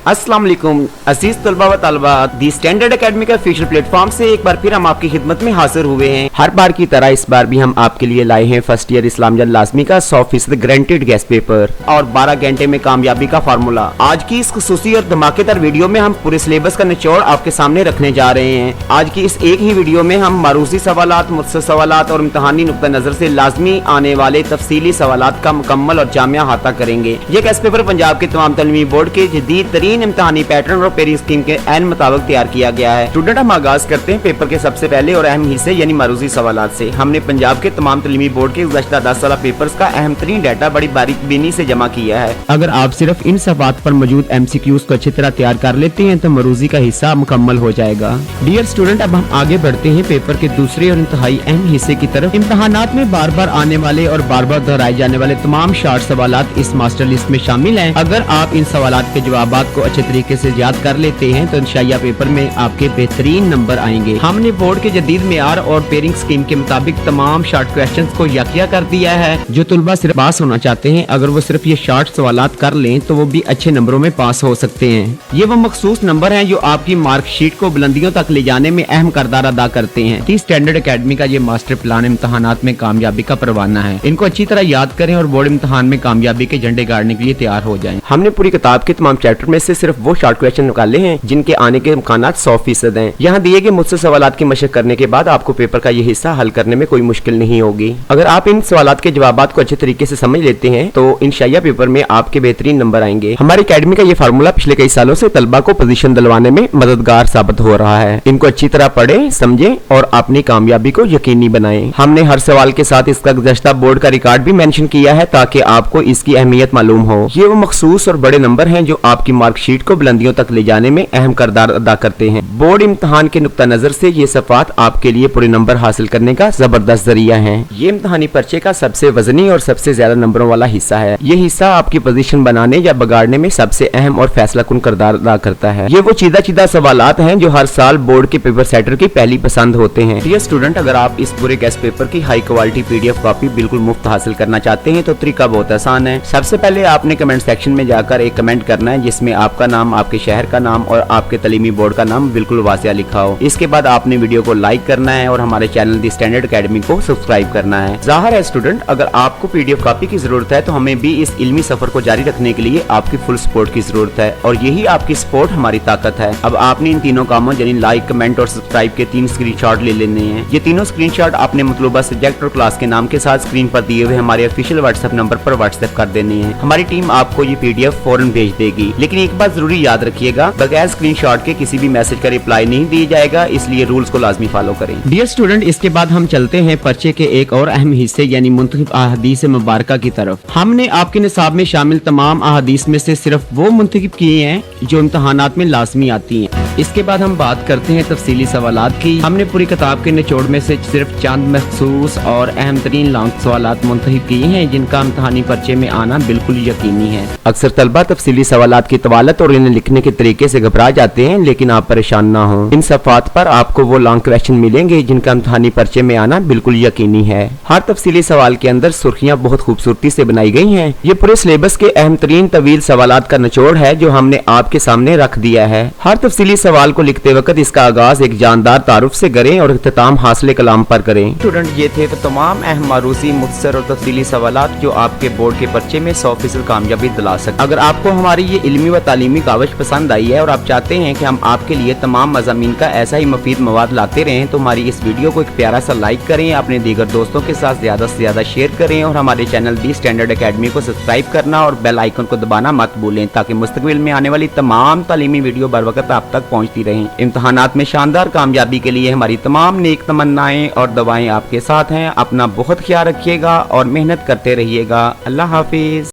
अस्सलाम वालेकुम अजीज तलबा व तालिबात, दी स्टैंडर्ड एकेडमी का ऑफिशियल प्लेटफॉर्म से एक बार फिर हम आपकी खिदमत में हाजिर हुए हैं। हर बार की तरह इस बार भी हम आपके लिए लाए हैं फर्स्ट ईयर इस्लामिया लाजमी का 100% गारंटीड गेस्ट पेपर और 12 घंटे में कामयाबी का फार्मूला। आज की इस खुसूसी और धमाकेदार वीडियो में हम पूरे सिलेबस का निचोड़ आपके सामने रखने जा रहे हैं। आज की इस एक ही वीडियो में हम मारूसी सवालात, मुख्तसर सवालात और इम्तिहानी नुक्ता नजर से लाजमी आने वाले तफसीली सवालात का मुकम्मल और जामिया अहाता करेंगे। ये गेस्ट पेपर पंजाब के तमाम तालीमी बोर्ड के जदीद तरीन इम्तिहानी पैटर्न और पेरिंग स्कीम के ऐन मुताबिक तैयार किया गया है। स्टूडेंट, हम आगाज करते हैं पेपर के सबसे पहले और अहम हिस्से यानी मारूसी सवालात से। हमने पंजाब के तमाम तालीमी बोर्ड के गुज़श्ता 10 साल पेपर्स का अहम तरीन डाटा बड़ी बारीकबीनी से जमा किया है। अगर आप सिर्फ इन सवालात पर मौजूद MCQs को अच्छी तरह तैयार कर लेते हैं तो मारूसी का हिस्सा मुकम्मल हो जाएगा। डियर स्टूडेंट, अब हम आगे बढ़ते हैं पेपर के दूसरे और इंतहाई अहम हिस्से की तरफ। इम्तिहानात में बार बार आने वाले और बार बार दोहराए जाने वाले तमाम शॉर्ट सवालात इस मास्टर लिस्ट में शामिल हैं। अगर आप इन सवालात के जवाबात को अच्छे तरीके से याद कर लेते हैं तो इंशाअल्लाह पेपर में आपके बेहतरीन नंबर आएंगे। हमने बोर्ड के जदीद मेयार और पेरिंग स्कीम के मुताबिक तमाम शॉर्ट क्वेश्चंस को यकिया कर दिया है। जो तुलबा सिर्फ पास होना चाहते हैं, अगर वो सिर्फ ये शॉर्ट सवालात कर लें तो वो भी अच्छे नंबरों में पास हो सकते हैं। ये वो मखसूस नंबर हैं जो आपकी मार्कशीट को बुलंदियों तक ले जाने में अहम किरदार अदा करते हैं। दी स्टैंडर्ड एकेडमी का ये मास्टर प्लान इम्तिहानात में कामयाबी का परवाना है। इनको अच्छी तरह याद करें और बोर्ड इम्तिहान में कामयाबी के झंडे गाड़ने के लिए तैयार हो जाएं। हमने पूरी किताब के तमाम चैप्टर में से सिर्फ वो शॉर्ट क्वेश्चन निकाले हैं जिनके आने के इम्कानात 100% हैं। यहाँ दिए गए मुझसे सवालात की मशक करने के बाद आपको पेपर का ये हिस्सा हल करने में कोई मुश्किल नहीं होगी। अगर आप इन सवालात के जवाबात को अच्छे तरीके से समझ लेते हैं तो इंशाअल्लाह पेपर में आपके बेहतरीन नंबर आएंगे। हमारी अकेडमी का ये फार्मूला पिछले कई सालों से तलबा को पोजीशन दिलवाने में मददगार साबित हो रहा है। इनको अच्छी तरह पढ़ें, समझें और अपनी कामयाबी को यकीनी बनाएं। हमने हर सवाल के साथ इसका गुज़श्ता बोर्ड का रिकॉर्ड भी मेंशन किया है ताकि आपको इसकी अहमियत मालूम हो। ये वो मखसूस और बड़े नंबर हैं जो आपकी मार्कशीट को बुलंदियों तक ले जाने में अहम किरदार अदा करते हैं। बोर्ड इम्तिहान के नुक्ता नजर से ये सफ़ात आपके लिए पूरे नंबर हासिल करने का जबरदस्त जरिया है। ये इम्तिहानी पर्चे का सबसे वजनी और सबसे ज्यादा नंबरों वाला हिस्सा है। ये हिस्सा आपकी पोजीशन बनाने या बिगाड़ने में सबसे अहम और फैसला कुन किरदार अदा करता है। ये वो चीदा सवालात हैं जो हर साल बोर्ड के पेपर सेटर की पहली पसंद होते हैं। डियर स्टूडेंट, अगर आप इस पूरे गेस्ट पेपर की हाई क्वालिटी PDF कॉपी बिल्कुल मुफ्त हासिल करना चाहते हैं तो तरीका बहुत आसान है। सबसे पहले आपने कमेंट सेक्शन में जाकर एक कमेंट करना है जिसमें आपका नाम, आपके शहर का नाम और आपके तालीमी बोर्ड का नाम बिल्कुल वासिया लिखा हो। इसके बाद आपने वीडियो को लाइक करना है और हमारे चैनल दी स्टैंडर्ड एकेडमी को सब्सक्राइब करना है। जाहिर है स्टूडेंट, अगर आपको PDF कॉपी की जरूरत है तो हमें भी इस इल्मी सफर को जारी रखने के लिए आपकी फुल सपोर्ट की जरूरत है और यही आपकी सपोर्ट हमारी ताकत है। अब आपने इन तीनों कामों यानी लाइक, कमेंट और सब्सक्राइब के 3 स्क्रीनशॉट ले लेने हैं। ये तीनों स्क्रीनशॉट आपने मतलूबा सब्जेक्ट और क्लास के नाम के साथ स्क्रीन पर दिए हुए हमारे ऑफिशियल व्हाट्सएप नंबर पर व्हाट्सएप कर देने हैं। हमारी टीम आपको ये PDF फौरन भेज देगी। लेकिन एक बात जरूरी याद रखिएगा, बगैर स्क्रीनशॉट के किसी भी मैसेज का रिप्लाई नहीं दिया जाएगा, इसलिए रूल्स को लाजमी फॉलो करें। डियर स्टूडेंट, इसके बाद हम चलते हैं पर्चे के एक और अहम हिस्से यानी मुंतखब अहादीस मुबारका की तरफ। हमने आपके निसाब में शामिल तमाम अहादीस में से सिर्फ वो मुंतखब किए हैं जो इम्तिहानात में लाजमी आती हैं। इसके बाद हम बात करते हैं तफसीली सवालात की। हमने पूरी किताब के निचोड़ में से सिर्फ चंद मखसूस और अहम तरीन लॉन्ग सवालात मुंतखब किए हैं जिनका इम्तिहानी पर्चे में आना बिल्कुल यकीनी है। अक्सर तलबा तफसीली सवालात की तवालत और इन्हें लिखने के तरीके से घबरा जाते हैं, लेकिन आप परेशान ना हो। इन सफ़ात पर आपको वो लॉन्ग क्वेश्चन मिलेंगे जिनका इम्तिहानी पर्चे में आना बिल्कुल यकीनी है। हर तफसीली सवाल के अंदर सुर्खियां बहुत खूबसूरती से बनाई गई हैं। ये पूरे सिलेबस के अहम तरीन तवील सवालात का निचोड़ है जो हमने आपके सामने रख दिया है। हर तफसीली सवाल को लिखते वक्त इसका आगाज एक जानदार तारुफ से करें और इख्तिताम हासिल कलाम पर करें। स्टूडेंट, ये थे तो तमाम अहम मारूसी, मुख्तसर और तफसीली सवालात जो आपके बोर्ड के पर्चे में 100% कामयाबी दिला सकते। अगर आपको हमारी ये इल्मी व तालीमी कावश पसंद आई है और आप चाहते हैं कि हम आपके लिए तमाम मज़ामीन का ऐसा ही मुफीद मवाद लाते रहें तो हमारी इस वीडियो को एक प्यारा सा लाइक करें, अपने दीगर दोस्तों के साथ ज्यादा से ज्यादा शेयर करें और हमारे चैनल दी स्टैंडर्ड एकेडमी को सब्सक्राइब करना और बेल आइकन को दबाना मत भूलें ताकि मुस्तकबिल में आने वाली तमाम तालीमी वीडियो बर वक्त आप तक पहुंचती रहें। इम्तिहानात में शानदार कामयाबी के लिए हमारी तमाम नेक तमन्नाएं और दुआएं आपके साथ हैं। अपना बहुत ख्याल रखिएगा और मेहनत करते रहिएगा। अल्लाह हाफिज।